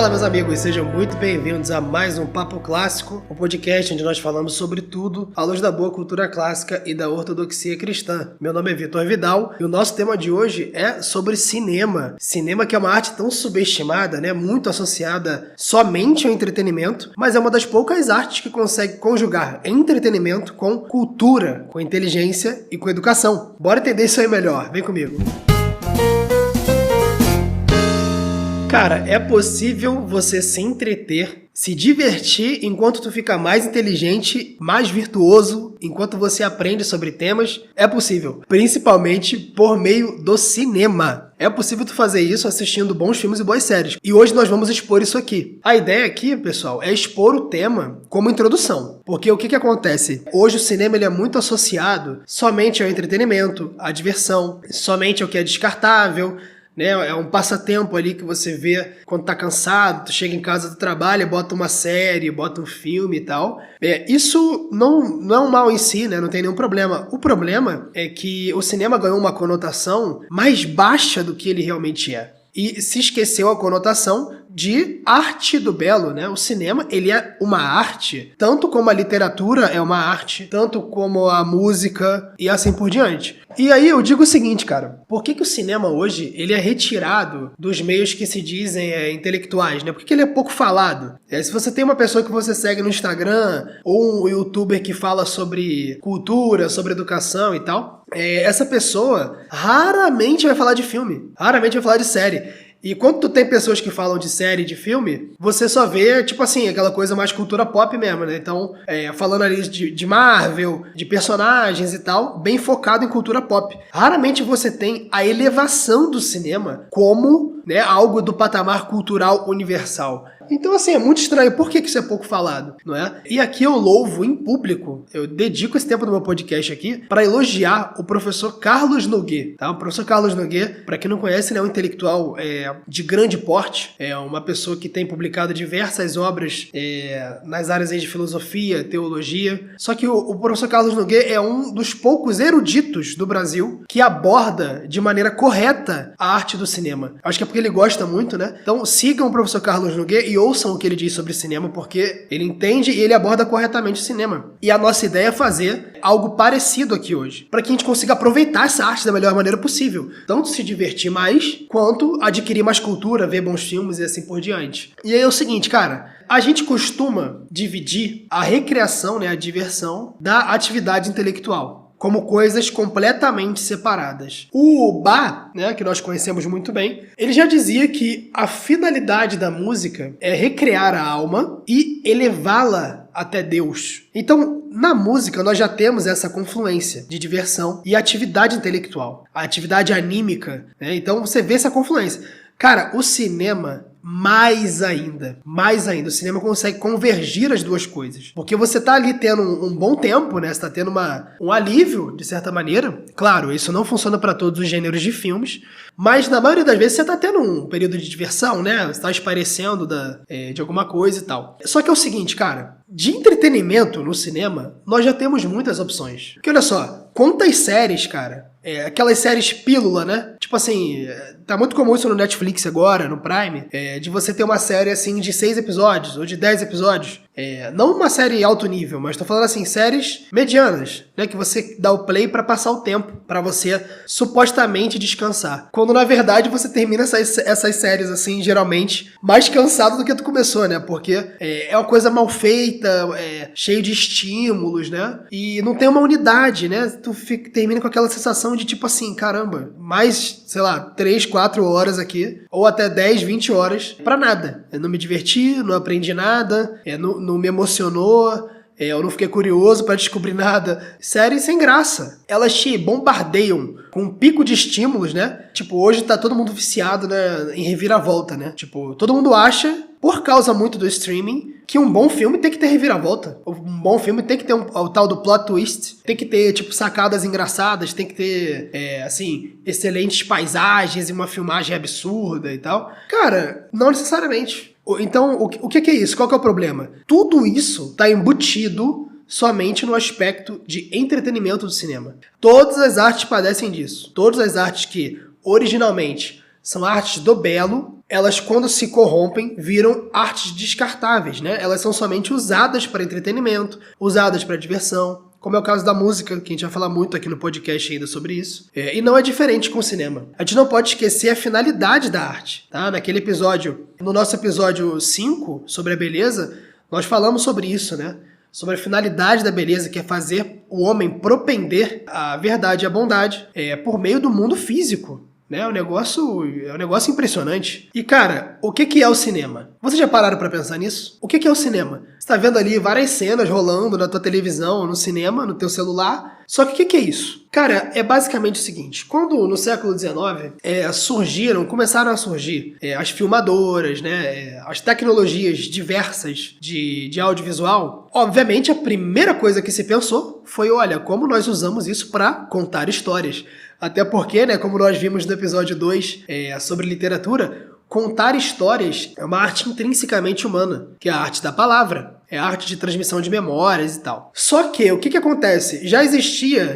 Fala, meus amigos, sejam muito bem-vindos a mais um Papo Clássico, um podcast onde nós falamos sobre tudo à luz da boa cultura clássica e da ortodoxia cristã. Meu nome é Vitor Vidal e o nosso tema de hoje é sobre cinema. Cinema que é uma arte tão subestimada, né, muito associada somente ao entretenimento, mas é uma das poucas artes que consegue conjugar entretenimento com cultura, com inteligência e com educação. Bora entender isso aí melhor, vem comigo. Cara, é possível você se entreter, se divertir enquanto tu fica mais inteligente, mais virtuoso, enquanto você aprende sobre temas. É possível, principalmente por meio do cinema. É possível tu fazer isso assistindo bons filmes e boas séries. E hoje nós vamos expor isso aqui. A ideia aqui, pessoal, é expor o tema como introdução. Porque o que acontece? Hoje o cinema ele é muito associado somente ao entretenimento, à diversão, somente ao que é descartável, né? É um passatempo ali que você vê quando tá cansado, tu chega em casa do trabalho, bota uma série, bota um filme e tal. Isso não é um mal em si, né? Não tem nenhum problema. O problema é que o cinema ganhou uma conotação mais baixa do que ele realmente é. E se esqueceu a conotação de arte do belo, né? O cinema, ele é uma arte, tanto como a literatura é uma arte, tanto como a música e assim por diante. E aí eu digo o seguinte, cara, por que o cinema hoje, ele é retirado dos meios que se dizem intelectuais, né? Por que ele é pouco falado? Se você tem uma pessoa que você segue no Instagram, ou um youtuber que fala sobre cultura, sobre educação e tal, essa pessoa raramente vai falar de filme, raramente vai falar de série. E quando tu tem pessoas que falam de série, de filme, você só vê, tipo assim, aquela coisa mais cultura pop mesmo, né? Então, falando ali de Marvel, de personagens e tal, bem focado em cultura pop. Raramente você tem a elevação do cinema como, né, algo do patamar cultural universal. Então, assim, é muito estranho. Por que isso é pouco falado, não é? E aqui eu louvo em público, eu dedico esse tempo do meu podcast aqui para elogiar o professor Carlos Noguet, tá? O professor Carlos Noguet, para quem não conhece, ele é um intelectual de grande porte, é uma pessoa que tem publicado diversas obras nas áreas aí de filosofia, teologia. Só que o professor Carlos Noguet é um dos poucos eruditos do Brasil que aborda de maneira correta a arte do cinema. Acho que é porque ele gosta muito, né? Então sigam o professor Carlos Noguet e ouçam o que ele diz sobre cinema, porque ele entende e ele aborda corretamente o cinema. E a nossa ideia é fazer algo parecido aqui hoje, para que a gente consiga aproveitar essa arte da melhor maneira possível. Tanto se divertir mais, quanto adquirir mais cultura, ver bons filmes e assim por diante. E aí é o seguinte, cara, a gente costuma dividir a recreação, né, a diversão, da atividade intelectual como coisas completamente separadas. O Bach, né, que nós conhecemos muito bem, ele já dizia que a finalidade da música é recrear a alma e elevá-la até Deus. Então, na música, nós já temos essa confluência de diversão e atividade intelectual, a atividade anímica, né? Então, você vê essa confluência. Cara, o cinema, mais ainda, o cinema consegue convergir as duas coisas. Porque você tá ali tendo um bom tempo, né? Você tá tendo um alívio, de certa maneira. Claro, isso não funciona para todos os gêneros de filmes, mas na maioria das vezes você tá tendo um período de diversão, né? Você tá esparecendo de alguma coisa e tal. Só que é o seguinte, cara, de entretenimento no cinema, nós já temos muitas opções. Porque olha só, quantas séries, cara, aquelas séries pílula, né? Tipo assim, tá muito comum isso no Netflix agora, no Prime, de você ter uma série assim de 6 episódios ou de 10 episódios. Não uma série alto nível, mas tô falando assim, séries medianas, né? Que você dá o play pra passar o tempo, pra você supostamente descansar. Quando na verdade você termina essas séries assim, geralmente, mais cansado do que tu começou, né? Porque é uma coisa mal feita, cheio de estímulos, né? E não tem uma unidade, né? Tu termina com aquela sensação de tipo assim, caramba, mais, sei lá, 3, 4 horas aqui, ou até 10, 20 horas pra nada. Eu não me diverti, não aprendi nada, não me emocionou, eu não fiquei curioso pra descobrir nada. Séries sem graça. Elas te bombardeiam com um pico de estímulos, né? Tipo, hoje tá todo mundo viciado, né, em reviravolta, né? Tipo, todo mundo acha, por causa muito do streaming, que um bom filme tem que ter reviravolta. Um bom filme tem que ter o tal do plot twist. Tem que ter, tipo, sacadas engraçadas. Tem que ter, assim, excelentes paisagens e uma filmagem absurda e tal. Cara, não necessariamente. Então, o que é isso? Qual que é o problema? Tudo isso tá embutido somente no aspecto de entretenimento do cinema. Todas as artes padecem disso. Todas as artes que, originalmente, são artes do belo, elas quando se corrompem, viram artes descartáveis, né? Elas são somente usadas para entretenimento, usadas para diversão, como é o caso da música, que a gente vai falar muito aqui no podcast ainda sobre isso. E não é diferente com o cinema. A gente não pode esquecer a finalidade da arte, tá? Naquele episódio, no nosso episódio 5, sobre a beleza, nós falamos sobre isso, né? Sobre a finalidade da beleza, que é fazer o homem propender à verdade e à bondade por meio do mundo físico. Né? É um negócio impressionante. E, cara, o que é o cinema? Vocês já pararam pra pensar nisso? O que é o cinema? Você tá vendo ali várias cenas rolando na tua televisão, no cinema, no teu celular. Só que o que é isso? Cara, é basicamente o seguinte. Quando no século XIX começaram a surgir as filmadoras, né? As tecnologias diversas de audiovisual, obviamente a primeira coisa que se pensou foi, olha, como nós usamos isso para contar histórias. Até porque, né, como nós vimos no episódio 2 sobre literatura, contar histórias é uma arte intrinsecamente humana, que é a arte da palavra, é a arte de transmissão de memórias e tal. Só que, o que acontece? Já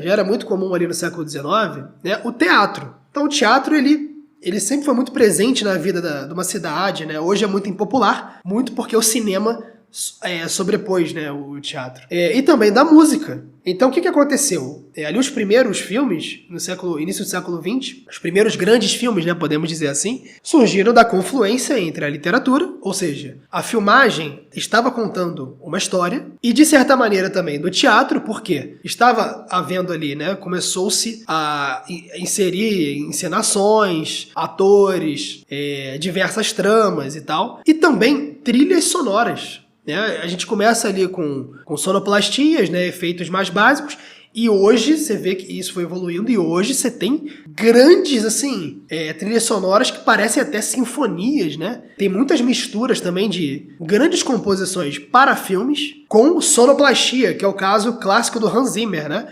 era muito comum ali no século XIX, né, o teatro. Então o teatro, ele sempre foi muito presente na vida de uma cidade, né? Hoje é muito impopular, muito porque o cinema sobrepôs, né, o teatro. E também da música. Então, o que aconteceu? Ali os primeiros filmes, início do século XX, os primeiros grandes filmes, né, podemos dizer assim, surgiram da confluência entre a literatura, ou seja, a filmagem estava contando uma história, e de certa maneira também do teatro, porque estava havendo ali, né, começou-se a inserir encenações, atores, diversas tramas e tal, e também trilhas sonoras. A gente começa ali com sonoplastias, né, efeitos mais básicos, e hoje você vê que isso foi evoluindo, e hoje você tem grandes, assim, trilhas sonoras que parecem até sinfonias, né? Tem muitas misturas também de grandes composições para filmes com sonoplastia, que é o caso clássico do Hans Zimmer, né?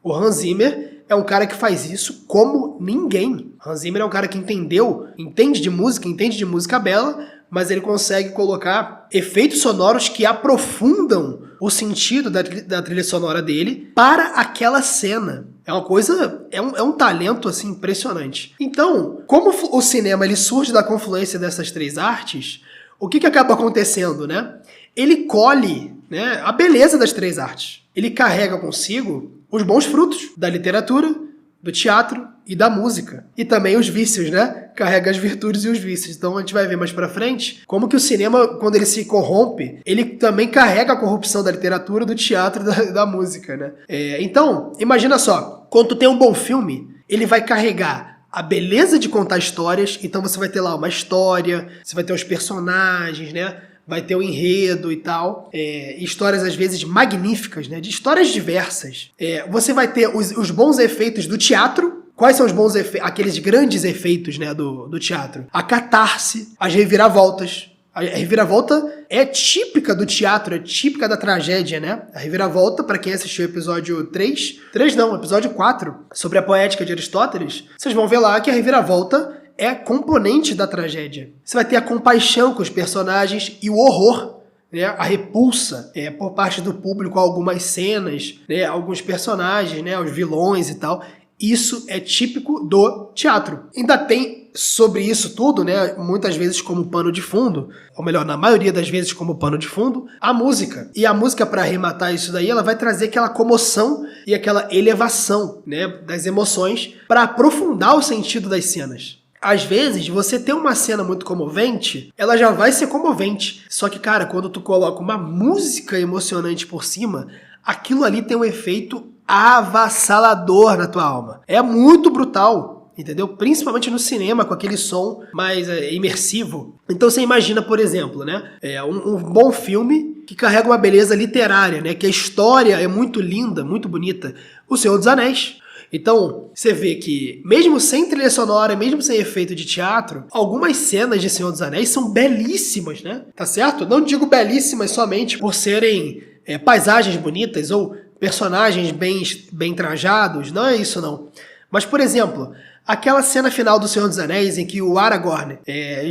O Hans Zimmer é um cara que faz isso como ninguém. Hans Zimmer é um cara que entende de música bela, mas ele consegue colocar efeitos sonoros que aprofundam o sentido da trilha sonora dele para aquela cena. É uma coisa, é um talento assim impressionante. Então, como o cinema ele surge da confluência dessas três artes, o que acaba acontecendo, né? Ele colhe, né, a beleza das três artes. Ele carrega consigo os bons frutos da literatura, do teatro e da música. E também os vícios, né? Carrega as virtudes e os vícios. Então a gente vai ver mais pra frente como que o cinema, quando ele se corrompe, ele também carrega a corrupção da literatura, do teatro e da música, né? Então, imagina só, quando tu tem um bom filme, ele vai carregar a beleza de contar histórias, então você vai ter lá uma história, você vai ter os personagens, né? Vai ter o enredo e tal, histórias às vezes magníficas, né? De histórias diversas. Você vai ter os bons efeitos do teatro. Quais são os bons efeitos, aqueles grandes efeitos, né, do teatro? A catarse, as reviravoltas. A reviravolta é típica do teatro, é típica da tragédia, né? A reviravolta, para quem assistiu o episódio episódio 4, sobre a poética de Aristóteles, vocês vão ver lá que a reviravolta é componente da tragédia. Você vai ter a compaixão com os personagens e o horror, né? A repulsa por parte do público a algumas cenas, né? Alguns personagens, né? Os vilões e tal. Isso é típico do teatro. Ainda tem sobre isso tudo, né? Muitas vezes como pano de fundo, ou melhor, na maioria das vezes como pano de fundo, a música. E a música, para arrematar isso daí, ela vai trazer aquela comoção e aquela elevação, né, das emoções para aprofundar o sentido das cenas. Às vezes, você ter uma cena muito comovente, ela já vai ser comovente. Só que, cara, quando tu coloca uma música emocionante por cima, aquilo ali tem um efeito avassalador na tua alma. É muito brutal, entendeu? Principalmente no cinema, com aquele som mais imersivo. Então você imagina, por exemplo, né, um bom filme que carrega uma beleza literária, né, que a história é muito linda, muito bonita. O Senhor dos Anéis. Então, você vê que, mesmo sem trilha sonora, mesmo sem efeito de teatro, algumas cenas de Senhor dos Anéis são belíssimas, né? Tá certo? Não digo belíssimas somente por serem paisagens bonitas ou personagens bem trajados, não é isso não. Mas, por exemplo, aquela cena final do Senhor dos Anéis em que o Aragorn,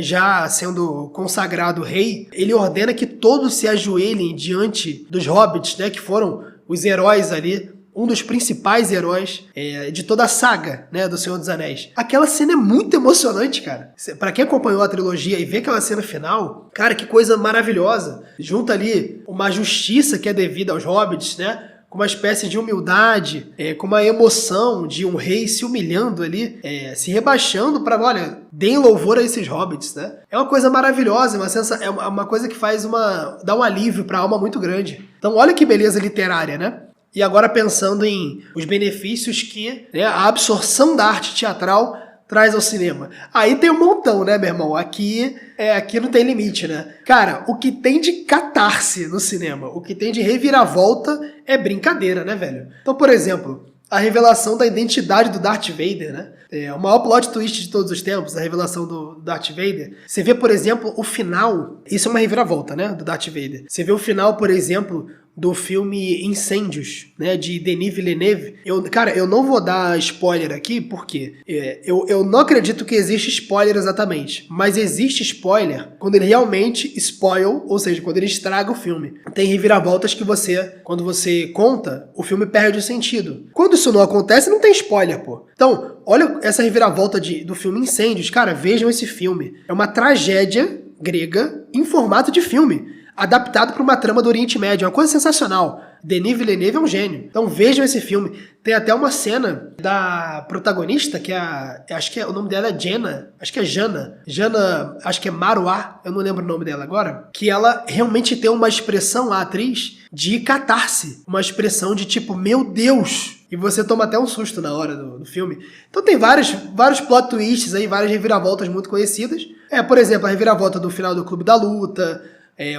já sendo consagrado rei, ele ordena que todos se ajoelhem diante dos hobbits, né, que foram os heróis ali, um dos principais heróis de toda a saga, né, do Senhor dos Anéis. Aquela cena é muito emocionante, cara. Pra quem acompanhou a trilogia e vê aquela cena final, cara, que coisa maravilhosa. Junta ali uma justiça que é devida aos hobbits, né, com uma espécie de humildade, com uma emoção de um rei se humilhando ali, se rebaixando para, olha, deem louvor a esses hobbits, né? É uma coisa maravilhosa, é uma coisa que dá um alívio para a alma muito grande. Então olha que beleza literária, né? E agora pensando em os benefícios que, né, a absorção da arte teatral traz ao cinema. Aí tem um montão, né, meu irmão? Aqui não tem limite, né? Cara, o que tem de catarse no cinema, o que tem de reviravolta é brincadeira, né, velho? Então, por exemplo, a revelação da identidade do Darth Vader, né? O maior plot twist de todos os tempos, a revelação do Darth Vader. Você vê, por exemplo, o final, isso é uma reviravolta, né, do Darth Vader. Você vê o final, por exemplo, do filme Incêndios, né, de Denis Villeneuve. Cara, eu não vou dar spoiler aqui, porque eu não acredito que existe spoiler exatamente, mas existe spoiler quando ele realmente spoil, ou seja, quando ele estraga o filme. Tem reviravoltas que quando você conta, o filme perde o sentido. Quando isso não acontece, não tem spoiler, pô. Então, olha essa reviravolta do filme Incêndios. Cara, vejam esse filme. É uma tragédia grega em formato de filme, adaptado para uma trama do Oriente Médio. É uma coisa sensacional. Denis Villeneuve é um gênio. Então vejam esse filme. Tem até uma cena da protagonista, que acho que o nome dela é Jenna. Acho que é Jana. Jana, acho que é Marwa. Eu não lembro o nome dela agora. Que ela realmente tem uma expressão, a atriz, de catarse. Uma expressão de tipo, meu Deus! E você toma até um susto na hora do filme. Então tem vários plot twists aí, várias reviravoltas muito conhecidas. Por exemplo, a reviravolta do final do Clube da Luta,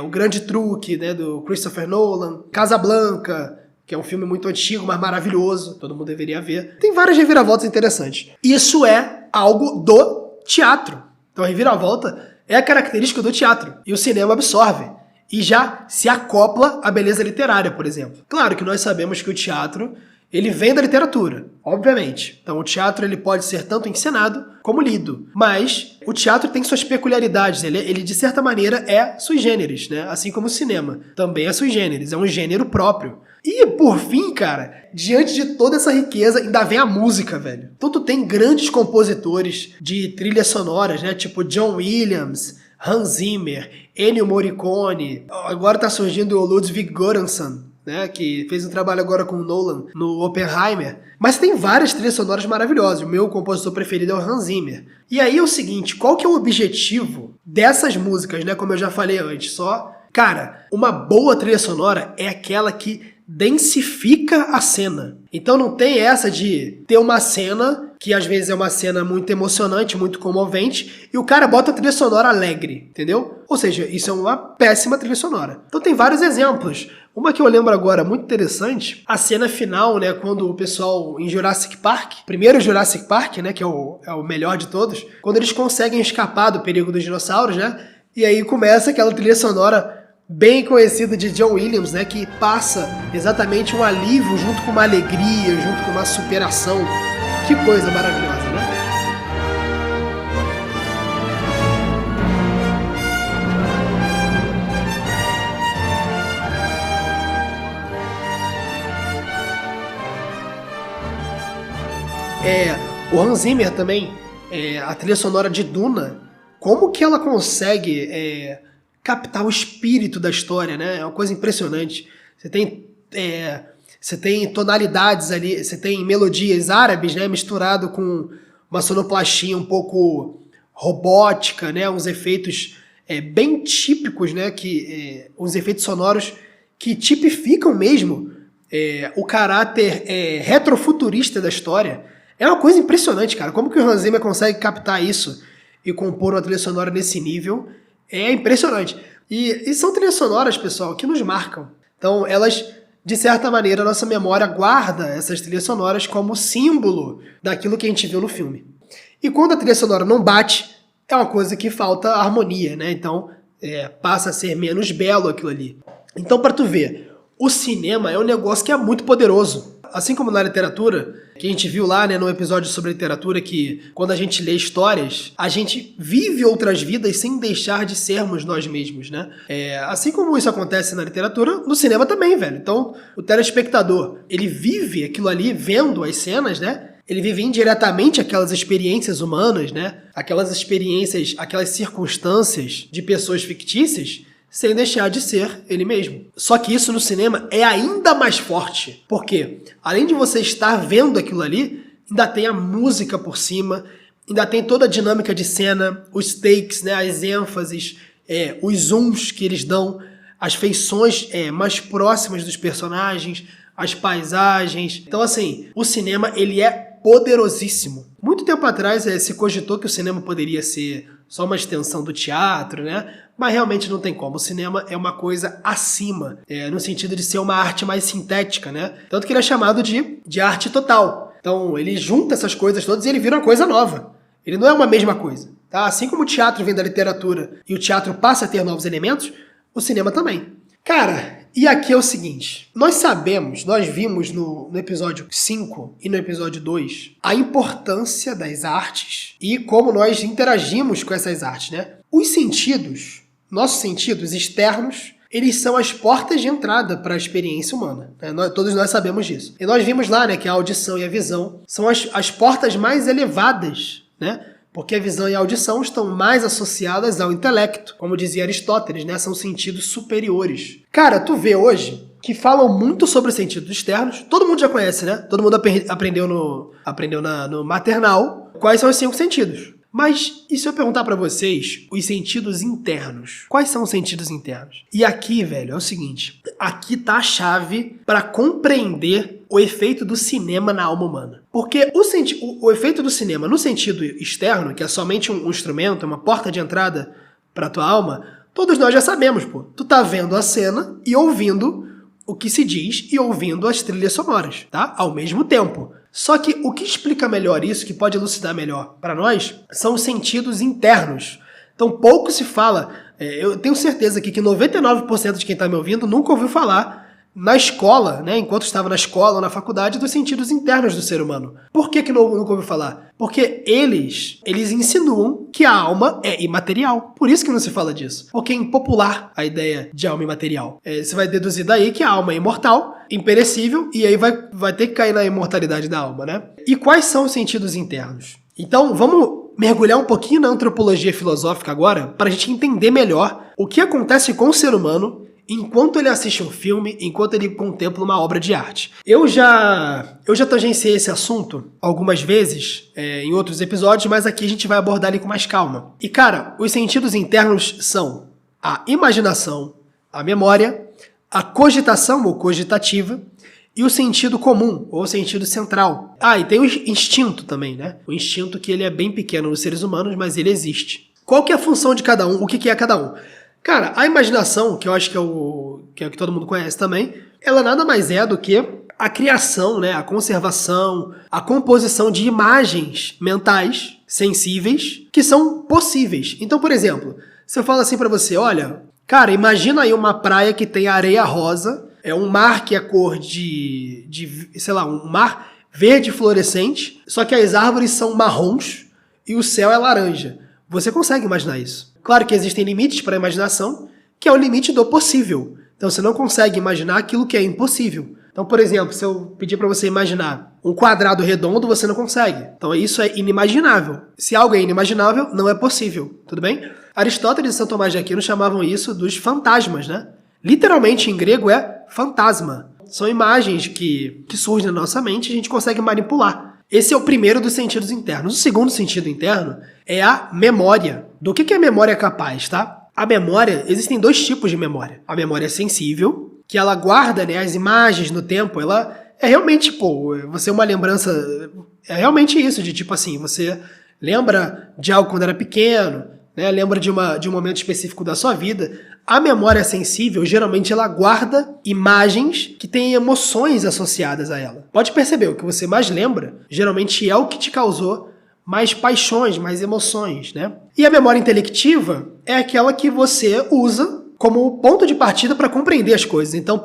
o Grande Truque, né, do Christopher Nolan, Casablanca, que é um filme muito antigo, mas maravilhoso, todo mundo deveria ver. Tem várias reviravoltas interessantes. Isso é algo do teatro. Então a reviravolta é a característica do teatro. E o cinema absorve. E já se acopla à beleza literária, por exemplo. Claro que nós sabemos que o teatro, ele vem da literatura, obviamente. Então o teatro ele pode ser tanto encenado como lido. Mas o teatro tem suas peculiaridades. Ele de certa maneira é sui generis, né? Assim como o cinema também é sui generis. É um gênero próprio. E por fim, cara, diante de toda essa riqueza, ainda vem a música, velho. Então tu tem grandes compositores de trilhas sonoras, né? Tipo John Williams, Hans Zimmer, Ennio Morricone. Agora tá surgindo o Ludwig Göransson, né, que fez um trabalho agora com o Nolan no Oppenheimer. Mas tem várias trilhas sonoras maravilhosas. O meu compositor preferido é o Hans Zimmer. E aí é o seguinte, qual que é o objetivo dessas músicas, né? Como eu já falei antes, cara, uma boa trilha sonora é aquela que densifica a cena. Então não tem essa de ter uma cena que às vezes é uma cena muito emocionante, muito comovente, e o cara bota a trilha sonora alegre, entendeu? Ou seja, isso é uma péssima trilha sonora. Então tem vários exemplos. Uma que eu lembro agora, muito interessante, a cena final, né, quando o pessoal em Jurassic Park, primeiro Jurassic Park, né, que é o melhor de todos, quando eles conseguem escapar do perigo dos dinossauros, né, e aí começa aquela trilha sonora bem conhecida de John Williams, né, que passa exatamente um alívio junto com uma alegria, junto com uma superação. Que coisa maravilhosa, né? O Hans Zimmer também, a trilha sonora de Duna, como que ela consegue captar o espírito da história, né? É uma coisa impressionante. Você tem tonalidades ali, você tem melodias árabes, né, misturado com uma sonoplastia um pouco robótica, né, uns efeitos bem típicos, né, uns efeitos sonoros que tipificam mesmo o caráter retrofuturista da história. É uma coisa impressionante, cara. Como que o Hans Zimmer consegue captar isso e compor uma trilha sonora nesse nível? É impressionante. E são trilhas sonoras, pessoal, que nos marcam. Então, elas, de certa maneira, a nossa memória guarda essas trilhas sonoras como símbolo daquilo que a gente viu no filme. E quando a trilha sonora não bate, é uma coisa que falta harmonia, né? Então, passa a ser menos belo aquilo ali. Então, para tu ver, o cinema é um negócio que é muito poderoso. Assim como na literatura, que a gente viu lá, né, no episódio sobre literatura, que quando a gente lê histórias, a gente vive outras vidas sem deixar de sermos nós mesmos, né? Assim como isso acontece na literatura, no cinema também, velho. Então, o telespectador, ele vive aquilo ali, vendo as cenas, né? Ele vive indiretamente aquelas experiências humanas, né? Aquelas experiências, aquelas circunstâncias de pessoas fictícias, sem deixar de ser ele mesmo. Só que isso no cinema é ainda mais forte. Por quê? Além de você estar vendo aquilo ali, ainda tem a música por cima, ainda tem toda a dinâmica de cena, os takes, né, as ênfases, os zooms que eles dão, as feições mais próximas dos personagens, as paisagens. Então, assim, o cinema, ele é poderosíssimo. Muito tempo atrás se cogitou que o cinema poderia ser só uma extensão do teatro, né? Mas realmente não tem como. O cinema é uma coisa acima, no sentido de ser uma arte mais sintética, né? Tanto que ele é chamado de arte total. Então, ele junta essas coisas todas e ele vira uma coisa nova. Ele não é uma mesma coisa, tá? Assim como o teatro vem da literatura e o teatro passa a ter novos elementos, o cinema também. Cara, e aqui é o seguinte, nós vimos no episódio 5 e no episódio 2 a importância das artes e como nós interagimos com essas artes, né? Os sentidos, nossos sentidos externos, eles são as portas de entrada para a experiência humana, né? Todos nós sabemos disso. E nós vimos lá, né, que a audição e a visão são as portas mais elevadas, né? Porque a visão e a audição estão mais associadas ao intelecto. Como dizia Aristóteles, né? São sentidos superiores. Cara, tu vê hoje que falam muito sobre os sentidos externos. Todo mundo já conhece, né? Todo mundo aprendeu no maternal quais são os 5 sentidos. Mas e se eu perguntar pra vocês os sentidos internos? Quais são os sentidos internos? E aqui, velho, é o seguinte. Aqui tá a chave para compreender o efeito do cinema na alma humana. Porque o efeito do cinema no sentido externo, que é somente um instrumento, uma porta de entrada pra tua alma, todos nós já sabemos, pô. Tu tá vendo a cena e ouvindo o que se diz e ouvindo as trilhas sonoras, tá? Ao mesmo tempo. Só que o que explica melhor isso, que pode elucidar melhor para nós, são os sentidos internos. Então pouco se fala, eu tenho certeza aqui que 99% de quem está me ouvindo nunca ouviu falar na escola, né, enquanto estava na escola ou na faculdade, dos sentidos internos do ser humano. Por que nunca ouviu falar? Porque eles insinuam que a alma é imaterial. Por isso que não se fala disso. Porque é impopular a ideia de alma imaterial. Você vai deduzir daí que a alma é imortal, imperecível, e aí vai ter que cair na imortalidade da alma, né? E quais são os sentidos internos? Então, vamos mergulhar um pouquinho na antropologia filosófica agora, para a gente entender melhor o que acontece com o ser humano enquanto ele assiste um filme, enquanto ele contempla uma obra de arte. Eu já tangenciei esse assunto algumas vezes em outros episódios, mas aqui a gente vai abordar ele com mais calma. E cara, os sentidos internos são a imaginação, a memória, a cogitação ou cogitativa e o sentido comum ou sentido central. E tem o instinto também, né? O instinto que ele é bem pequeno nos seres humanos, mas ele existe. Qual que é a função de cada um? O que é cada um? Cara, a imaginação, que eu acho que é o que todo mundo conhece também, ela nada mais é do que a criação, né, a conservação, a composição de imagens mentais, sensíveis, que são possíveis. Então, por exemplo, se eu falo assim pra você, olha, cara, imagina aí uma praia que tem areia rosa, um mar que é cor sei lá, um mar verde fluorescente, só que as árvores são marrons e o céu é laranja. Você consegue imaginar isso? Claro que existem limites para a imaginação, que é o limite do possível. Então você não consegue imaginar aquilo que é impossível. Então, por exemplo, se eu pedir para você imaginar um quadrado redondo, você não consegue. Então isso é inimaginável. Se algo é inimaginável, não é possível. Tudo bem? Aristóteles e São Tomás de Aquino chamavam isso dos fantasmas, né? Literalmente em grego é fantasma. São imagens que surgem na nossa mente e a gente consegue manipular. Esse é o primeiro dos sentidos internos. O segundo sentido interno é a memória. Do que a memória é capaz, tá? A memória, existem 2 tipos de memória. A memória sensível, que ela guarda, né, as imagens no tempo. Ela é realmente, você é uma lembrança... É realmente isso, de tipo assim, você lembra de algo quando era pequeno, né, lembra de um momento específico da sua vida. A memória sensível, geralmente, ela guarda imagens que têm emoções associadas a ela. Pode perceber, o que você mais lembra, geralmente é o que te causou mais paixões, mais emoções, né? E a memória intelectiva é aquela que você usa como ponto de partida para compreender as coisas. Então,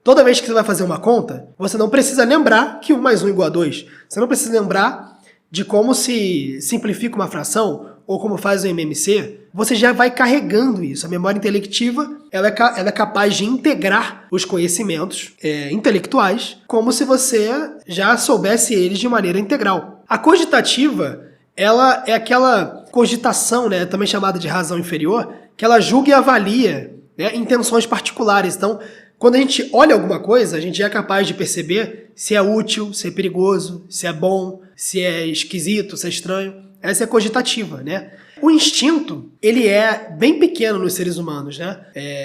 Toda vez que você vai fazer uma conta, você não precisa lembrar que 1 mais 1 igual a 2. Você não precisa lembrar de como se simplifica uma fração ou como faz o MMC. Você já vai carregando isso. A memória intelectiva ela é capaz de integrar os conhecimentos intelectuais como se você já soubesse eles de maneira integral. A cogitativa ela é aquela cogitação, né, também chamada de razão inferior, que ela julga e avalia, né, intenções particulares. Então, quando a gente olha alguma coisa, a gente é capaz de perceber se é útil, se é perigoso, se é bom, se é esquisito, se é estranho. Essa é a cogitativa, né? O instinto, ele é bem pequeno nos seres humanos, né?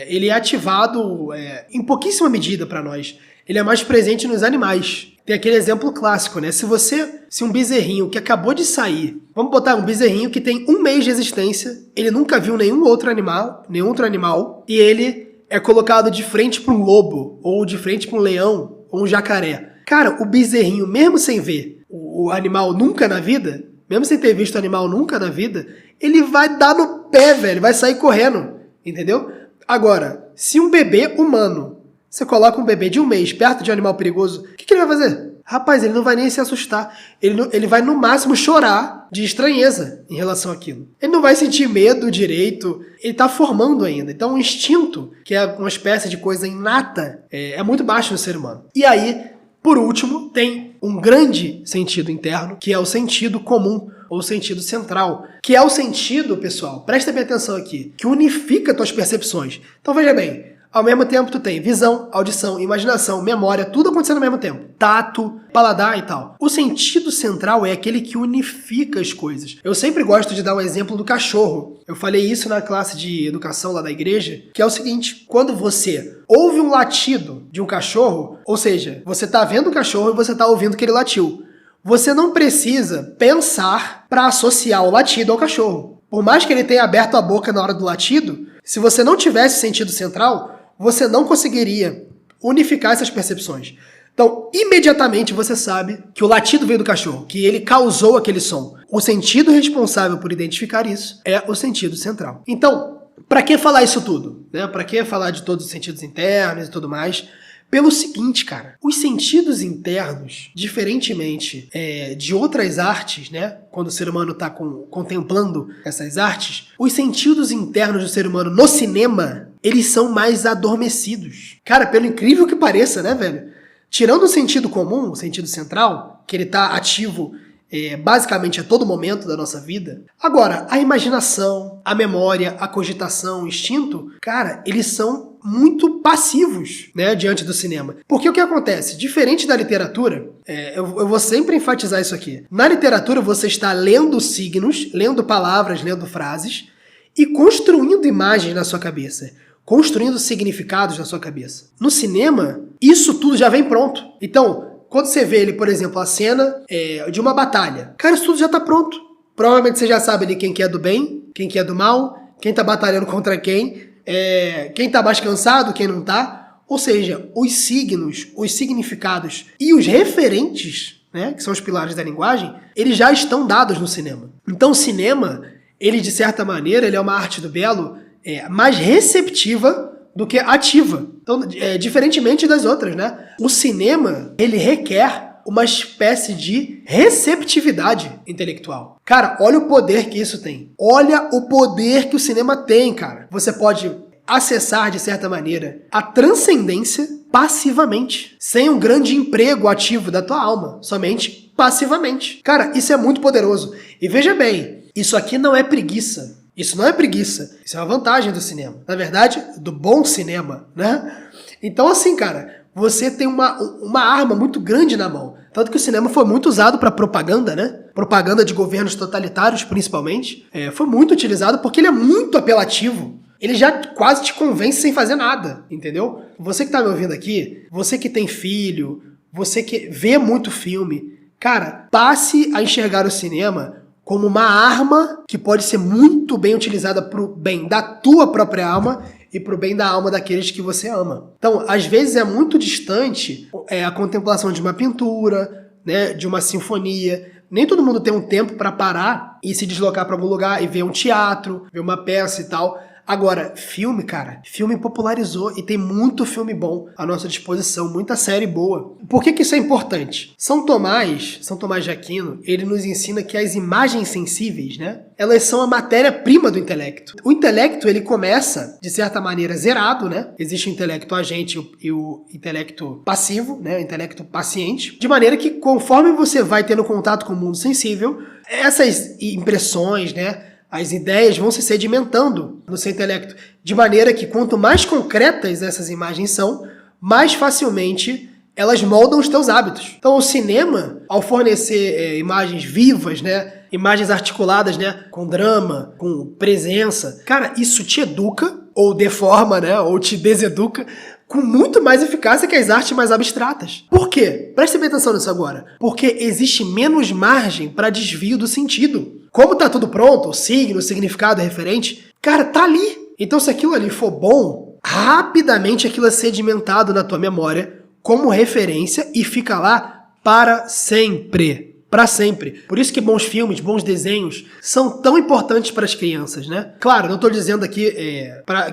Ele é ativado em pouquíssima medida para nós. Ele é mais presente nos animais. Tem aquele exemplo clássico, né? Se um bezerrinho que acabou de sair, vamos botar um bezerrinho que tem 1 mês de existência, ele nunca viu nenhum outro animal, e ele é colocado de frente para um lobo, ou de frente para um leão, ou um jacaré. Cara, o bezerrinho, mesmo sem ver o animal nunca na vida, mesmo sem ter visto o animal nunca na vida, ele vai dar no pé, velho, vai sair correndo, entendeu? Agora, se um bebê humano, você coloca um bebê de 1 mês perto de um animal perigoso, o que ele vai fazer? Rapaz, ele não vai nem se assustar. Ele vai, no máximo, chorar de estranheza em relação àquilo. Ele não vai sentir medo direito. Ele tá formando ainda. Então, o instinto, que é uma espécie de coisa inata, é muito baixo no ser humano. E aí, por último, tem um grande sentido interno, que é o sentido comum, ou sentido central, que é o sentido, pessoal, presta bem atenção aqui, que unifica tuas percepções. Então, veja bem, ao mesmo tempo tu tem visão, audição, imaginação, memória, tudo acontecendo ao mesmo tempo. Tato, paladar e tal. O sentido central é aquele que unifica as coisas. Eu sempre gosto de dar um exemplo do cachorro. Eu falei isso na classe de educação lá da igreja, que é o seguinte: quando você ouve um latido de um cachorro, ou seja, você tá vendo o cachorro e você tá ouvindo que ele latiu. Você não precisa pensar para associar o latido ao cachorro. Por mais que ele tenha aberto a boca na hora do latido, se você não tivesse sentido central, você não conseguiria unificar essas percepções. Então, imediatamente você sabe que o latido veio do cachorro, que ele causou aquele som. O sentido responsável por identificar isso é o sentido central. Então, para que falar isso tudo? Né? Para que falar de todos os sentidos internos e tudo mais? Pelo seguinte, cara, os sentidos internos, diferentemente de outras artes, né? Quando o ser humano está contemplando essas artes, os sentidos internos do ser humano no cinema, eles são mais adormecidos. Cara, pelo incrível que pareça, né, velho? Tirando o sentido comum, o sentido central, que ele está ativo basicamente a todo momento da nossa vida. Agora, a imaginação, a memória, a cogitação, o instinto, cara, eles são muito passivos, né, diante do cinema. Porque o que acontece? Diferente da literatura, eu vou sempre enfatizar isso aqui. Na literatura, você está lendo signos, lendo palavras, lendo frases e construindo imagens na sua cabeça, construindo significados na sua cabeça. No cinema, isso tudo já vem pronto. Então, quando você vê ele, por exemplo, a cena de uma batalha, cara, isso tudo já tá pronto. Provavelmente você já sabe ali quem que é do bem, quem que é do mal, quem tá batalhando contra quem tá mais cansado, quem não tá. Ou seja, os signos, os significados e os referentes, né, que são os pilares da linguagem, eles já estão dados no cinema. Então o cinema, ele de certa maneira, ele é uma arte do belo mais receptiva do que ativa. Então, diferentemente das outras, né? O cinema, ele requer uma espécie de receptividade intelectual. Cara, olha o poder que isso tem. Olha o poder que o cinema tem, cara. Você pode acessar, de certa maneira, a transcendência passivamente, sem um grande emprego ativo da tua alma, somente passivamente. Cara, isso é muito poderoso. E veja bem, isso aqui não é preguiça. Isso não é preguiça, isso é uma vantagem do cinema. Na verdade, do bom cinema, né? Então, assim, cara, você tem uma arma muito grande na mão. Tanto que o cinema foi muito usado para propaganda, né? Propaganda de governos totalitários, principalmente. Foi muito utilizado porque ele é muito apelativo. Ele já quase te convence sem fazer nada, entendeu? Você que tá me ouvindo aqui, você que tem filho, você que vê muito filme, cara, passe a enxergar o cinema como uma arma que pode ser muito bem utilizada para o bem da tua própria alma e para o bem da alma daqueles que você ama. Então, às vezes é muito distante a contemplação de uma pintura, né, de uma sinfonia. Nem todo mundo tem um tempo para parar e se deslocar para algum lugar e ver um teatro, ver uma peça e tal. Agora, filme, cara, filme popularizou e tem muito filme bom à nossa disposição, muita série boa. Por que isso é importante? São Tomás de Aquino, ele nos ensina que as imagens sensíveis, né, elas são a matéria-prima do intelecto. O intelecto, ele começa, de certa maneira, zerado, né? Existe o intelecto agente e o intelecto passivo, né, o intelecto paciente, de maneira que conforme você vai tendo contato com o mundo sensível, essas impressões, né, as ideias vão se sedimentando no seu intelecto, de maneira que quanto mais concretas essas imagens são, mais facilmente elas moldam os teus hábitos. Então o cinema, ao fornecer imagens vivas, né, imagens articuladas, né, com drama, com presença, cara, isso te educa, ou deforma, né, ou te deseduca, com muito mais eficácia que as artes mais abstratas. Por quê? Preste bem atenção nisso agora. Porque existe menos margem para desvio do sentido. Como tá tudo pronto, o signo, o significado, o referente, cara, tá ali. Então se aquilo ali for bom, rapidamente aquilo é sedimentado na tua memória como referência e fica lá para sempre. Para sempre. Por isso que bons filmes, bons desenhos são tão importantes para as crianças, né? Claro, não estou dizendo aqui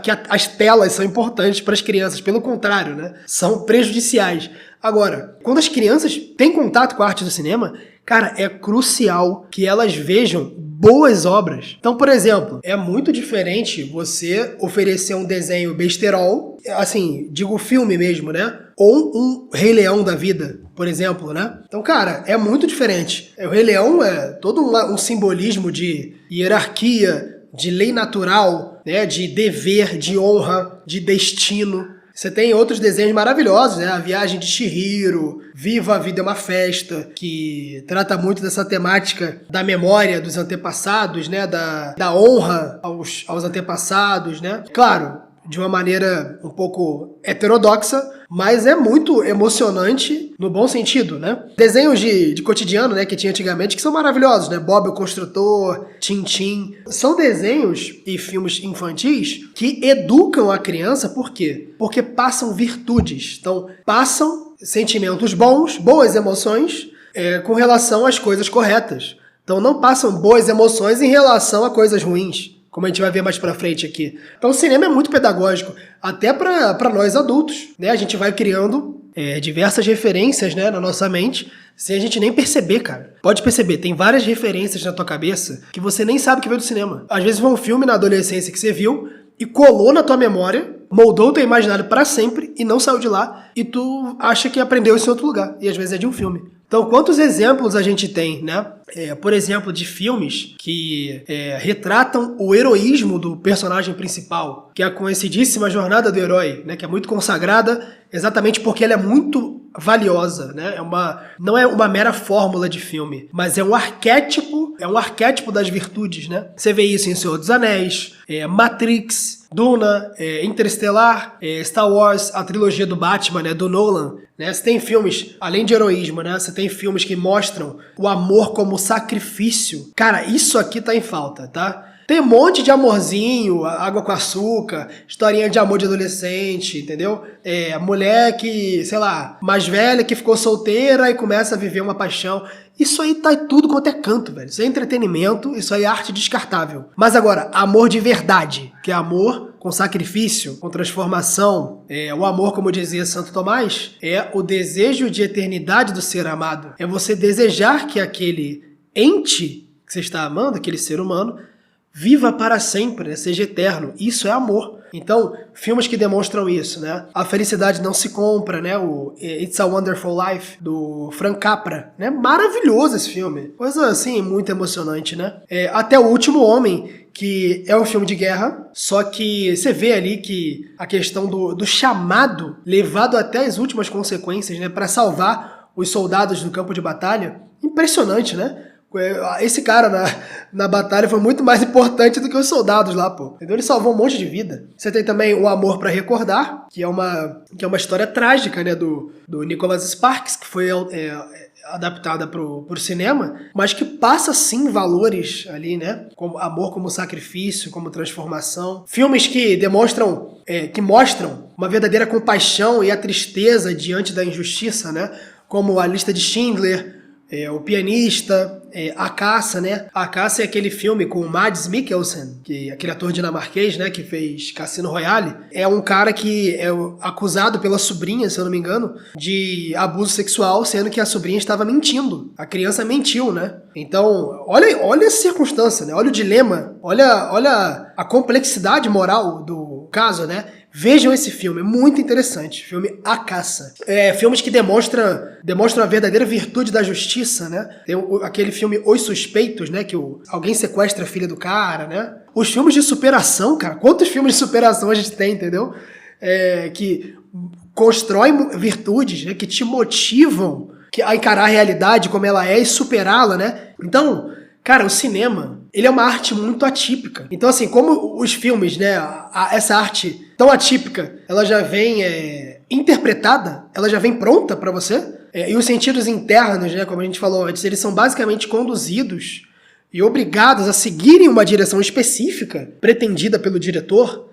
que as telas são importantes para as crianças, pelo contrário, né? São prejudiciais. Agora, quando as crianças têm contato com a arte do cinema, cara, é crucial que elas vejam boas obras. Então, por exemplo, é muito diferente você oferecer um desenho besterol, assim, digo filme mesmo, né? Ou um Rei Leão da vida, por exemplo, né? Então, cara, é muito diferente. O Rei Leão é todo um simbolismo de hierarquia, de lei natural, né? De dever, de honra, de destino. Você tem outros desenhos maravilhosos, né? A Viagem de Chihiro, Viva a Vida é uma Festa, que trata muito dessa temática da memória dos antepassados, né? Da honra aos antepassados, né? Claro, de uma maneira um pouco heterodoxa, mas é muito emocionante no bom sentido, né? Desenhos de cotidiano, né, que tinha antigamente, que são maravilhosos, né? Bob o Construtor, Tintin. São desenhos e filmes infantis que educam a criança, por quê? Porque passam virtudes. Então, passam sentimentos bons, boas emoções, com relação às coisas corretas. Então, não passam boas emoções em relação a coisas ruins, como a gente vai ver mais pra frente aqui. Então o cinema é muito pedagógico, até pra nós adultos, né? A gente vai criando diversas referências, né, na nossa mente, sem a gente nem perceber, cara. Pode perceber, tem várias referências na tua cabeça que você nem sabe que veio do cinema. Às vezes foi um filme na adolescência que você viu e colou na tua memória, moldou o teu imaginário pra sempre e não saiu de lá, e tu acha que aprendeu isso em outro lugar, e às vezes é de um filme. Então, quantos exemplos a gente tem, né? Por exemplo, de filmes que retratam o heroísmo do personagem principal, que é a conhecidíssima Jornada do Herói, né? Que é muito consagrada exatamente porque ela é muito valiosa, né? Não é uma mera fórmula de filme, mas é um arquétipo das virtudes, né? Você vê isso em Senhor dos Anéis, Matrix, Duna, Interestelar, Star Wars, a trilogia do Batman, né, do Nolan, né? Você tem filmes, além de heroísmo, né? Você tem filmes que mostram o amor como sacrifício. Cara, isso aqui tá em falta, tá? Tem um monte de amorzinho, água com açúcar, historinha de amor de adolescente, entendeu? Mulher que, sei lá, mais velha que ficou solteira e começa a viver uma paixão. Isso aí tá em tudo quanto é canto, velho. Isso é entretenimento, isso aí é arte descartável. Mas agora, amor de verdade, que é amor com sacrifício, com transformação, o amor, como dizia Santo Tomás, é o desejo de eternidade do ser amado. É você desejar que aquele ente que você está amando, aquele ser humano, viva para sempre, né? Seja eterno. Isso é amor. Então, filmes que demonstram isso, né? A Felicidade Não Se Compra, né? O It's a Wonderful Life, do Frank Capra, né? Maravilhoso esse filme. Coisa, assim, muito emocionante, né? Até O Último Homem, que é um filme de guerra, só que você vê ali que a questão do chamado levado até as últimas consequências, né? Para salvar os soldados do campo de batalha. Impressionante, né? Esse cara na batalha foi muito mais importante do que os soldados lá, pô. Entendeu? Ele salvou um monte de vida. Você tem também O Amor pra Recordar, que é uma história trágica, né, do Nicholas Sparks, que foi adaptada pro cinema, mas que passa sim valores ali, né? Como amor como sacrifício, como transformação. Filmes que mostram uma verdadeira compaixão e a tristeza diante da injustiça, né? Como A Lista de Schindler, O Pianista, A Caça, né? A Caça é aquele filme com o Mads Mikkelsen, aquele ator dinamarquês, né, que fez Cassino Royale. É um cara que é acusado pela sobrinha, se eu não me engano, de abuso sexual, sendo que a sobrinha estava mentindo. A criança mentiu, né? Então, olha a circunstância, né? Olha o dilema, olha a complexidade moral do caso, né? Vejam esse filme, muito interessante. Filme A Caça. Filmes que demonstram a verdadeira virtude da justiça, né? Tem aquele filme Os Suspeitos, né? Que alguém sequestra a filha do cara, né? Os filmes de superação, cara. Quantos filmes de superação a gente tem, entendeu? Que constroem virtudes, né? Que te motivam a encarar a realidade como ela é e superá-la, né? Então, cara, o cinema, ele é uma arte muito atípica. Então, assim, como os filmes, né? Essa arte tão atípica, ela já vem interpretada, ela já vem pronta pra você. E os sentidos internos, né? Como a gente falou antes, eles são basicamente conduzidos e obrigados a seguirem uma direção específica, pretendida pelo diretor,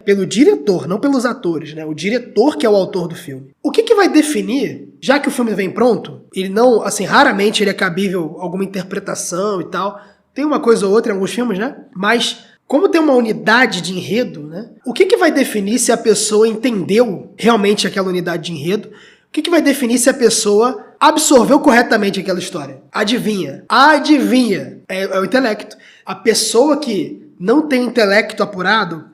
não pelos atores, né? O diretor que é o autor do filme. O que vai definir, já que o filme vem pronto, ele não, assim, raramente ele é cabível alguma interpretação e tal, tem uma coisa ou outra em alguns filmes, né? Mas como tem uma unidade de enredo, né? O que vai definir se a pessoa entendeu realmente aquela unidade de enredo? O que vai definir se a pessoa absorveu corretamente aquela história? Adivinha? É o intelecto. A pessoa que não tem intelecto apurado,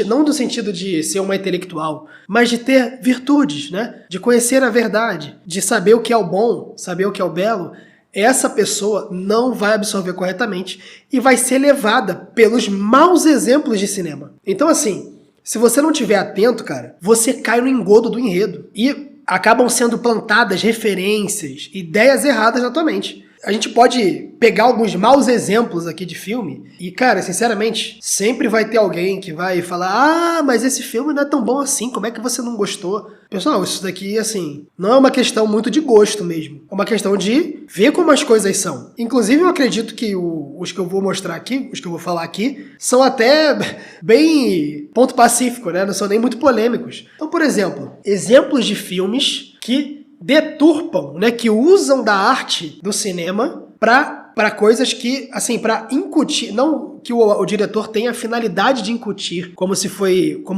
não no sentido de ser uma intelectual, mas de ter virtudes, né? De conhecer a verdade, de saber o que é o bom, saber o que é o belo, essa pessoa não vai absorver corretamente e vai ser levada pelos maus exemplos de cinema. Então, assim, se você não estiver atento, cara, você cai no engodo do enredo. E acabam sendo plantadas referências, ideias erradas na tua mente. A gente pode pegar alguns maus exemplos aqui de filme e, cara, sinceramente, sempre vai ter alguém que vai falar: mas esse filme não é tão bom assim, como é que você não gostou? Pessoal, isso daqui, assim, não é uma questão muito de gosto mesmo. É uma questão de ver como as coisas são. Inclusive, eu acredito que os que eu vou mostrar aqui, os que eu vou falar aqui, são até bem ponto pacífico, né? Não são nem muito polêmicos. Então, por exemplo, exemplos de filmes que deturpam, né, que usam da arte do cinema para coisas que, assim, para incutir, não que o diretor tenha a finalidade de incutir, como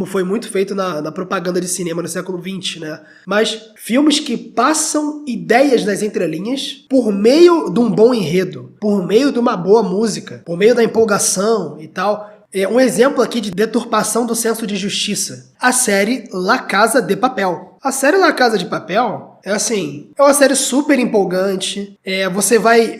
foi muito feito na propaganda de cinema no século XX, né? Mas filmes que passam ideias nas entrelinhas por meio de um bom enredo, por meio de uma boa música, por meio da empolgação e tal. Um exemplo aqui de deturpação do senso de justiça. A série La Casa de Papel. A série La Casa de Papel é uma série super empolgante.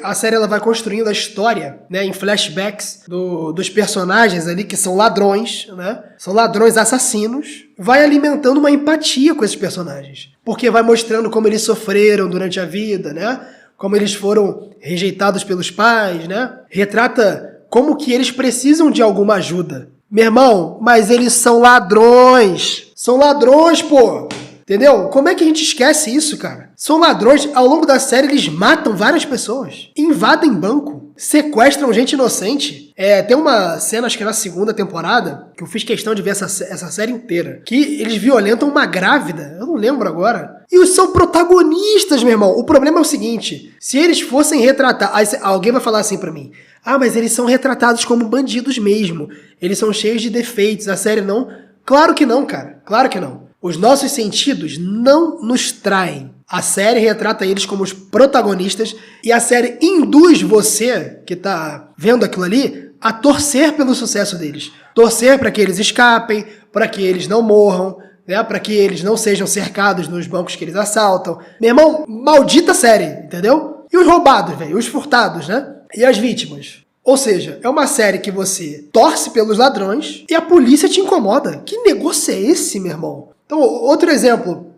A série ela vai construindo a história, né, em flashbacks dos personagens ali que são ladrões, né? São ladrões assassinos. Vai alimentando uma empatia com esses personagens. Porque vai mostrando como eles sofreram durante a vida, né? Como eles foram rejeitados pelos pais, né? Retrata como que eles precisam de alguma ajuda. Meu irmão, mas eles são ladrões. São ladrões, pô. Entendeu? Como é que a gente esquece isso, cara? São ladrões. Ao longo da série, eles matam várias pessoas. Invadem banco. Sequestram gente inocente. Tem uma cena, acho que na segunda temporada, que eu fiz questão de ver essa série inteira, que eles violentam uma grávida. Eu não lembro agora. E os são protagonistas, meu irmão. O problema é o seguinte. Se eles fossem retratar... Aí alguém vai falar assim pra mim: mas eles são retratados como bandidos mesmo. Eles são cheios de defeitos. A série não... Claro que não, cara. Claro que não. Os nossos sentidos não nos traem. A série retrata eles como os protagonistas e a série induz você, que tá vendo aquilo ali, a torcer pelo sucesso deles. Torcer para que eles escapem, para que eles não morram, né? Para que eles não sejam cercados nos bancos que eles assaltam. Meu irmão, maldita série, entendeu? E os roubados, velho, os furtados, né? E as vítimas. Ou seja, é uma série que você torce pelos ladrões e a polícia te incomoda. Que negócio é esse, meu irmão? Então, outro exemplo,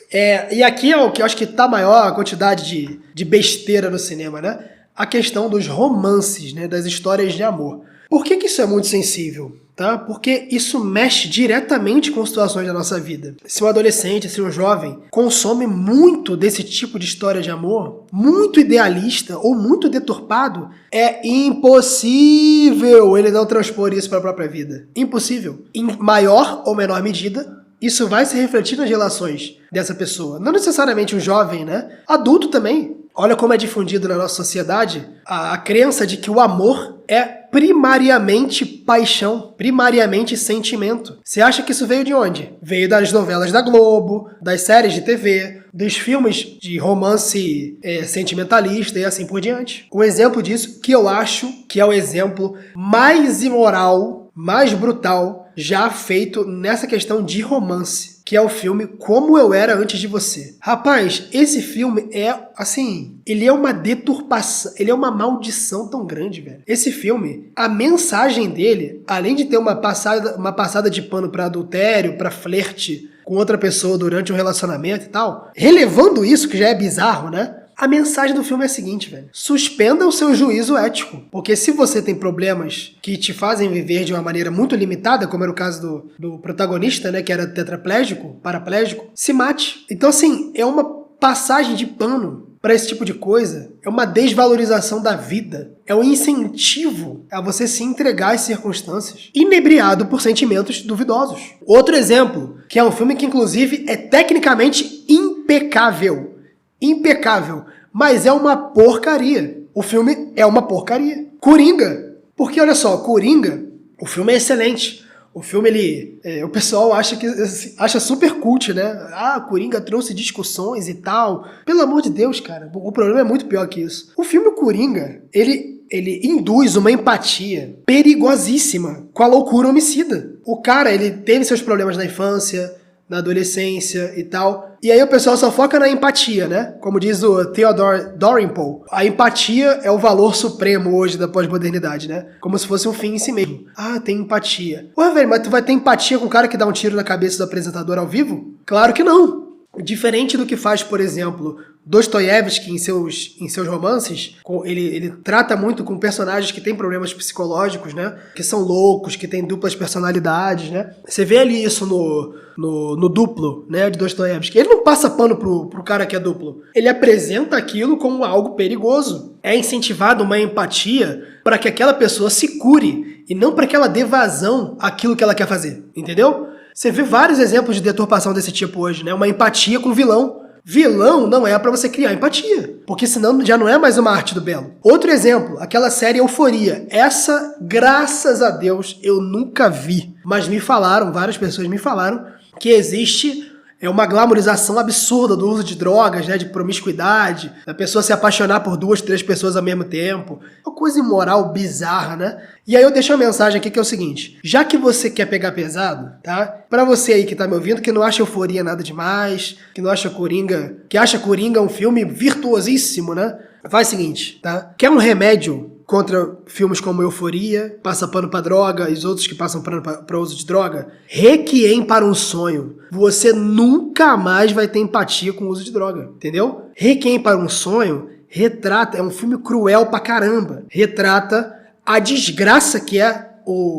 e aqui é o que eu acho que tá maior a quantidade de besteira no cinema, né? A questão dos romances, né? Das histórias de amor. Por que isso é muito sensível? Tá? Porque isso mexe diretamente com situações da nossa vida. Se um adolescente, se um jovem consome muito desse tipo de história de amor, muito idealista ou muito deturpado, é impossível ele não transpor isso para a própria vida. Impossível. Em maior ou menor medida, isso vai se refletir nas relações dessa pessoa. Não necessariamente um jovem, né? Adulto também. Olha como é difundido na nossa sociedade a crença de que o amor é primariamente paixão, primariamente sentimento. Você acha que isso veio de onde? Veio das novelas da Globo, das séries de TV, dos filmes de romance sentimentalista e assim por diante. Um exemplo disso que eu acho que é o exemplo mais imoral, mais brutal já feito nessa questão de romance, que é o filme Como Eu Era Antes de Você. Rapaz, esse filme é, assim, ele é uma deturpação, ele é uma maldição tão grande, velho. Esse filme, a mensagem dele, além de ter uma passada de pano pra adultério, pra flerte com outra pessoa durante um relacionamento e tal, relevando isso, que já é bizarro, né? A mensagem do filme é a seguinte, velho. Suspenda o seu juízo ético. Porque se você tem problemas que te fazem viver de uma maneira muito limitada, como era o caso do protagonista, né, que era tetraplégico, paraplégico, se mate. Então, assim, é uma passagem de pano para esse tipo de coisa. É uma desvalorização da vida. É um incentivo a você se entregar às circunstâncias, inebriado por sentimentos duvidosos. Outro exemplo, que é um filme que, inclusive, é tecnicamente impecável. Impecável, mas é uma porcaria. O filme é uma porcaria. Coringa. Porque, olha só, Coringa, o filme é excelente. O filme, o pessoal acha super cult, né? Ah, Coringa trouxe discussões e tal. Pelo amor de Deus, cara, o problema é muito pior que isso. O filme Coringa, ele induz uma empatia perigosíssima com a loucura homicida. O cara, ele teve seus problemas na infância, na adolescência e tal. E aí o pessoal só foca na empatia, né? Como diz o Theodore Dalrymple, a empatia é o valor supremo hoje da pós-modernidade, né? Como se fosse um fim em si mesmo. Ah, tem empatia. Ué, velho, mas tu vai ter empatia com o cara que dá um tiro na cabeça do apresentador ao vivo? Claro que não. Diferente do que faz, por exemplo, Dostoiévski em seus romances, ele trata muito com personagens que têm problemas psicológicos, né? Que são loucos, que têm duplas personalidades, né? Você vê ali isso no Duplo, né, de Dostoiévski. Ele não passa pano pro cara que é duplo. Ele apresenta aquilo como algo perigoso. É incentivado uma empatia para que aquela pessoa se cure e não para que ela dê vazão àquilo que ela quer fazer, entendeu? Você vê vários exemplos de deturpação desse tipo hoje, né? Uma empatia com vilão. Vilão não é pra você criar empatia, porque senão já não é mais uma arte do belo. Outro exemplo, aquela série Euforia. Essa, graças a Deus, eu nunca vi. Mas várias pessoas me falaram, que existe uma glamorização absurda do uso de drogas, né, de promiscuidade, da pessoa se apaixonar por 2, 3 pessoas ao mesmo tempo. Uma coisa imoral, bizarra, né? E aí eu deixo uma mensagem aqui que é o seguinte, já que você quer pegar pesado, tá? Pra você aí que tá me ouvindo, que não acha Euforia nada demais, que acha Coringa um filme virtuosíssimo, né? Faz o seguinte, tá? Quer um remédio contra filmes como Euforia, Passa Pano Pra Droga e os outros que passam pano para uso de droga? Requiem para um Sonho. Você nunca mais vai ter empatia com o uso de droga, entendeu? Requiem para um Sonho é um filme cruel pra caramba. Retrata a desgraça que é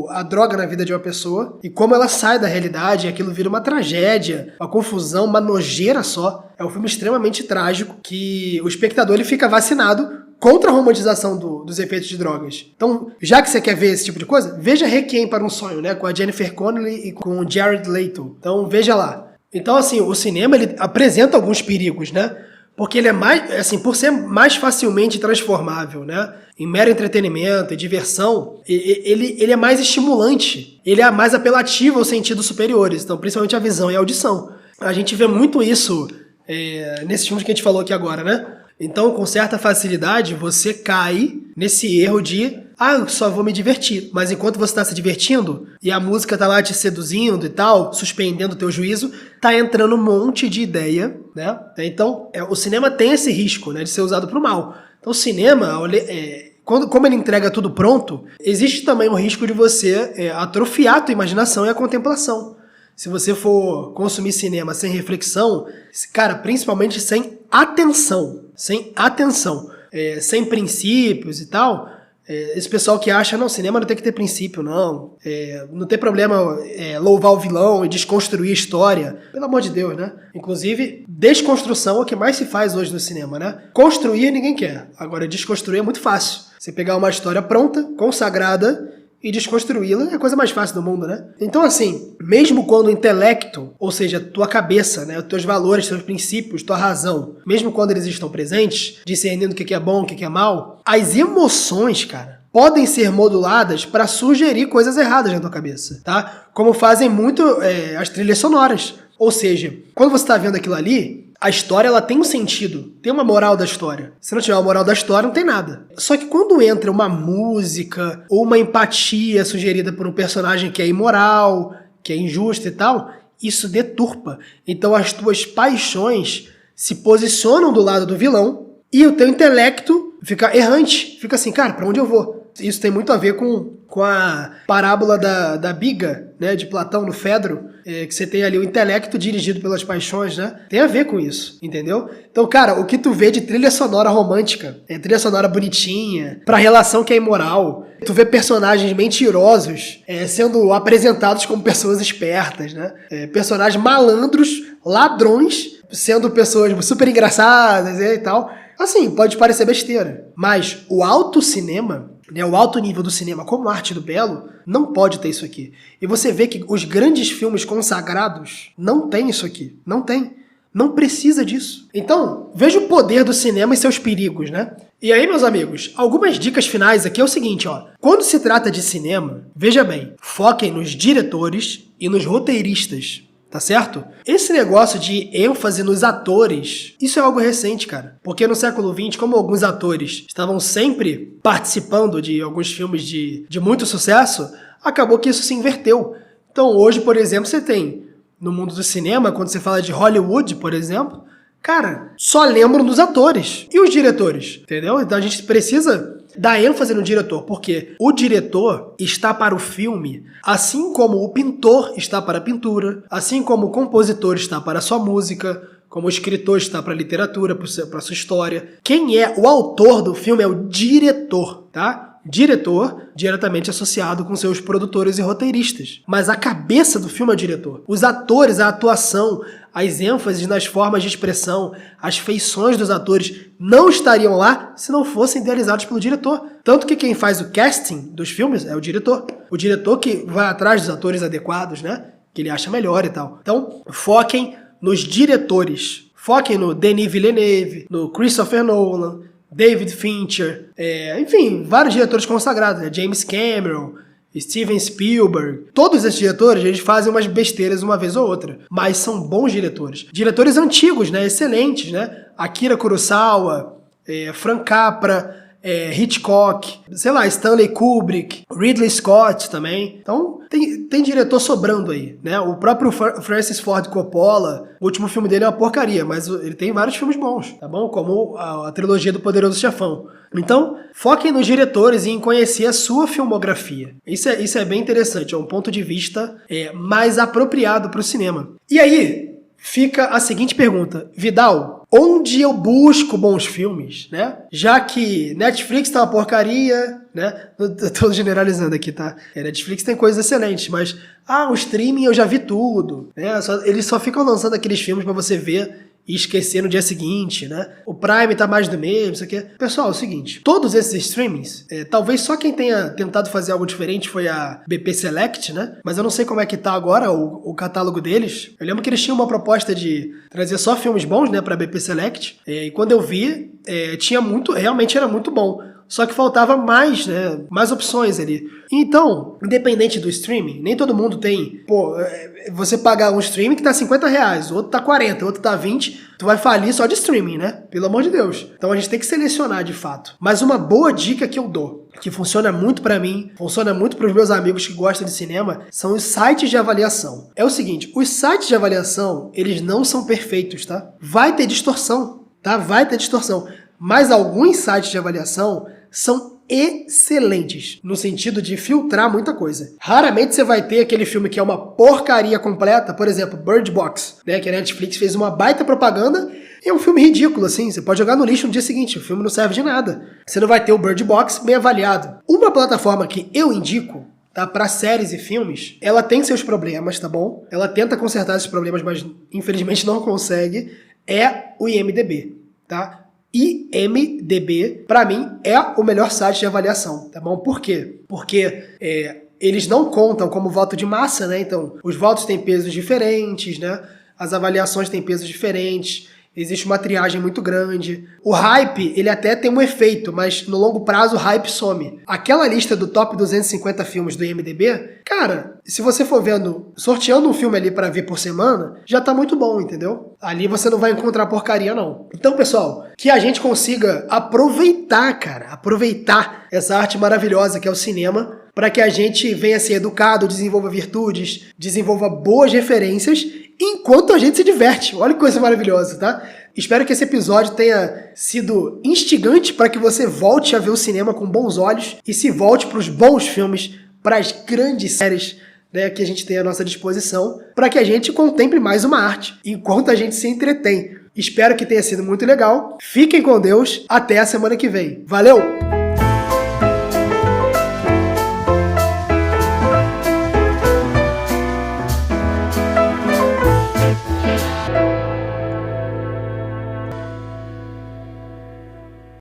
a droga na vida de uma pessoa e como ela sai da realidade e aquilo vira uma tragédia, uma confusão, uma nojeira só. É um filme extremamente trágico que o espectador ele fica vacinado contra a romantização dos efeitos de drogas. Então, já que você quer ver esse tipo de coisa, veja Requiem para um Sonho, né? Com a Jennifer Connelly e com o Jared Leto. Então, veja lá. Então, assim, o cinema ele apresenta alguns perigos, né? Porque ele é mais, assim, por ser mais facilmente transformável, né? Em mero entretenimento e diversão, ele é mais estimulante. Ele é mais apelativo aos sentidos superiores. Então, principalmente a visão e a audição. A gente vê muito isso nesses filmes que a gente falou aqui agora, né? Então, com certa facilidade, você cai nesse erro de eu só vou me divertir. Mas enquanto você está se divertindo, e a música tá lá te seduzindo e tal, suspendendo o teu juízo, tá entrando um monte de ideia, né? Então, o cinema tem esse risco, né, de ser usado pro mal. Então, o cinema, como ele entrega tudo pronto, existe também o risco de você atrofiar a tua imaginação e a contemplação. Se você for consumir cinema sem reflexão, cara, principalmente sem atenção, sem princípios e tal, esse pessoal que acha, não, cinema não tem que ter princípio, não tem problema louvar o vilão e desconstruir a história, pelo amor de Deus, né? Inclusive, desconstrução é o que mais se faz hoje no cinema, né? Construir ninguém quer, agora desconstruir é muito fácil. Você pegar uma história pronta, consagrada, e desconstruí-la é a coisa mais fácil do mundo, né? Então, assim, mesmo quando o intelecto, ou seja, tua cabeça, né, os teus valores, teus princípios, tua razão, mesmo quando eles estão presentes, discernindo o que é bom, o que é mal, as emoções, cara, podem ser moduladas para sugerir coisas erradas na tua cabeça, tá? Como fazem muito as trilhas sonoras. Ou seja, quando você está vendo aquilo ali, a história ela tem um sentido, tem uma moral da história. Se não tiver uma moral da história, não tem nada. Só que quando entra uma música ou uma empatia sugerida por um personagem que é imoral, que é injusto e tal, isso deturpa. Então as tuas paixões se posicionam do lado do vilão e o teu intelecto fica errante, fica assim, cara, pra onde eu vou? Isso tem muito a ver com a parábola da biga, né, de Platão no Fedro, que você tem ali o intelecto dirigido pelas paixões, né? Tem a ver com isso, entendeu? Então, cara, o que tu vê de trilha sonora romântica, trilha sonora bonitinha, pra relação que é imoral, tu vê personagens mentirosos sendo apresentados como pessoas espertas, né? Personagens malandros, ladrões, sendo pessoas super engraçadas e tal. Assim, pode parecer besteira, mas o alto cinema, né, o alto nível do cinema como arte do belo, não pode ter isso aqui. E você vê que os grandes filmes consagrados não tem isso aqui. Não tem. Não precisa disso. Então, veja o poder do cinema e seus perigos, né? E aí, meus amigos, algumas dicas finais aqui é o seguinte, ó. Quando se trata de cinema, veja bem, foquem nos diretores e nos roteiristas. Tá certo? Esse negócio de ênfase nos atores, isso é algo recente, cara. Porque no século XX, como alguns atores estavam sempre participando de alguns filmes de muito sucesso, acabou que isso se inverteu. Então hoje, por exemplo, você tem, no mundo do cinema, quando você fala de Hollywood, por exemplo, cara, só lembram dos atores. E os diretores, entendeu? Então a gente precisa dar ênfase no diretor, porque o diretor está para o filme, assim como o pintor está para a pintura, assim como o compositor está para a sua música, como o escritor está para a literatura, para a sua história. Quem é o autor do filme é o diretor, tá? Diretor diretamente associado com seus produtores e roteiristas. Mas a cabeça do filme é o diretor. Os atores, a atuação, as ênfases nas formas de expressão, as feições dos atores não estariam lá se não fossem idealizados pelo diretor. Tanto que quem faz o casting dos filmes é o diretor. O diretor que vai atrás dos atores adequados, né? Que ele acha melhor e tal. Então, foquem nos diretores. Foquem no Denis Villeneuve, no Christopher Nolan, David Fincher, enfim, vários diretores consagrados, né? James Cameron, Steven Spielberg. Todos esses diretores, eles fazem umas besteiras uma vez ou outra, mas são bons diretores. Diretores antigos, né? Excelentes, né? Akira Kurosawa, Frank Capra, Hitchcock, sei lá, Stanley Kubrick, Ridley Scott também. Então, tem diretor sobrando aí, né? O próprio Francis Ford Coppola, o último filme dele é uma porcaria, mas ele tem vários filmes bons, tá bom? Como a trilogia do Poderoso Chefão. Então, foquem nos diretores e em conhecer a sua filmografia. Isso é bem interessante, é um ponto de vista mais apropriado para o cinema. E aí, fica a seguinte pergunta. Vidal, onde eu busco bons filmes, né? Já que Netflix tá uma porcaria, né? Eu tô generalizando aqui, tá? Netflix tem coisas excelentes, mas o streaming eu já vi tudo, né? Eles só ficam lançando aqueles filmes pra você ver e esquecer no dia seguinte, né? O Prime tá mais do mesmo, isso aqui. Pessoal, é o seguinte, todos esses streamings, talvez só quem tenha tentado fazer algo diferente foi a BP Select, né? Mas eu não sei como é que tá agora o catálogo deles. Eu lembro que eles tinham uma proposta de trazer só filmes bons, né, pra BP Select, e quando eu vi, tinha realmente era muito bom. Só que faltava mais, né? Mais opções ali. Então, independente do streaming, nem todo mundo tem... você pagar um streaming que tá R$50, o outro tá 40, o outro tá 20, tu vai falir só de streaming, né? Pelo amor de Deus. Então a gente tem que selecionar de fato. Mas uma boa dica que eu dou, que funciona muito pra mim, funciona muito pros meus amigos que gostam de cinema, são os sites de avaliação. É o seguinte, os sites de avaliação, eles não são perfeitos, tá? Vai ter distorção, tá? Vai ter distorção. Mas alguns sites de avaliação são excelentes, no sentido de filtrar muita coisa. Raramente você vai ter aquele filme que é uma porcaria completa, por exemplo, Bird Box, né, que a Netflix fez uma baita propaganda, e é um filme ridículo, assim, você pode jogar no lixo no dia seguinte, o filme não serve de nada. Você não vai ter o Bird Box bem avaliado. Uma plataforma que eu indico, tá, para séries e filmes, ela tem seus problemas, tá bom? Ela tenta consertar esses problemas, mas infelizmente não consegue, é o IMDb, tá? IMDb, pra mim, é o melhor site de avaliação, tá bom? Por quê? Porque eles não contam como voto de massa, né? Então, os votos têm pesos diferentes, né? As avaliações têm pesos diferentes, existe uma triagem muito grande. O hype, ele até tem um efeito, mas no longo prazo o hype some. Aquela lista do top 250 filmes do IMDb, cara, se você for sorteando um filme ali pra ver por semana, já tá muito bom, entendeu? Ali você não vai encontrar porcaria, não. Então, pessoal, que a gente consiga aproveitar essa arte maravilhosa que é o cinema, para que a gente venha ser educado, desenvolva virtudes, desenvolva boas referências, enquanto a gente se diverte. Olha que coisa maravilhosa, tá? Espero que esse episódio tenha sido instigante para que você volte a ver o cinema com bons olhos e se volte para os bons filmes, para as grandes séries, né, que a gente tem à nossa disposição, para que a gente contemple mais uma arte, enquanto a gente se entretém. Espero que tenha sido muito legal. Fiquem com Deus. Até a semana que vem. Valeu!